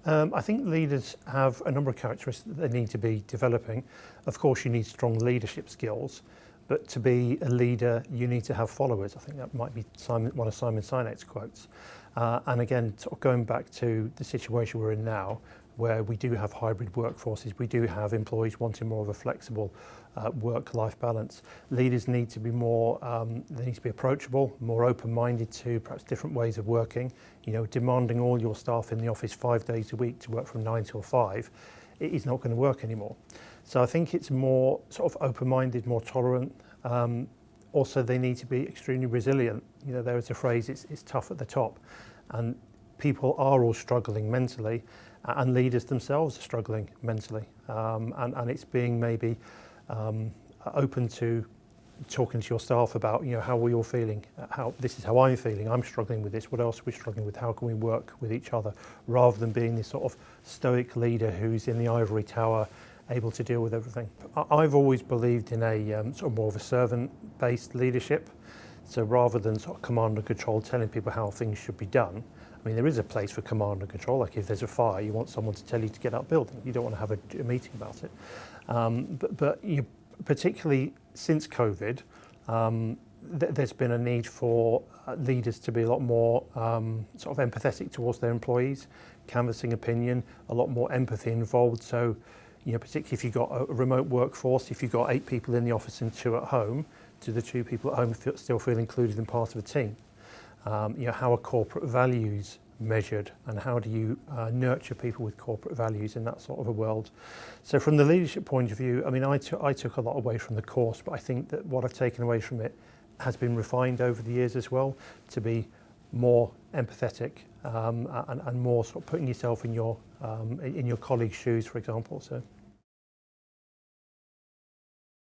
I think leaders have a number of characteristics that they need to be developing. Of course, you need strong leadership skills, but to be a leader, you need to have followers. I think that might be one of Simon Sinek's quotes. And again, sort of going back to the situation we're in now, where we do have hybrid workforces, we do have employees wanting more of a flexible work-life balance. Leaders need to be more, they need to be approachable, more open-minded to perhaps different ways of working. You know, demanding all your staff in the office 5 days a week to work from 9 till 5, it is not going to work anymore. So I think it's more sort of open-minded, more tolerant. Also, they need to be extremely resilient. You know, there is a phrase, it's tough at the top, and people are all struggling mentally, and leaders themselves are struggling mentally, and it's being maybe open to talking to your staff about, you know, how are we all feeling, this is how I'm feeling, I'm struggling with this, what else are we struggling with, how can we work with each other, rather than being this sort of stoic leader who's in the ivory tower able to deal with everything. I've always believed in a sort of more of a servant-based leadership. So rather than sort of command and control, telling people how things should be done, I mean, there is a place for command and control. Like if there's a fire, you want someone to tell you to get out building. You don't want to have a meeting about it. But you, particularly since COVID, there's been a need for leaders to be a lot more sort of empathetic towards their employees, canvassing opinion, a lot more empathy involved. So, you know, particularly if you've got a remote workforce, if you've got 8 people in the office and 2 at home, do the 2 people at home still feel included and part of a team? You know, how are corporate values measured, and how do you nurture people with corporate values in that sort of a world? So from the leadership point of view, I mean, I took a lot away from the course, but I think that what I've taken away from it has been refined over the years as well, to be more empathetic and more sort of putting yourself in your colleagues' shoes, for example. So.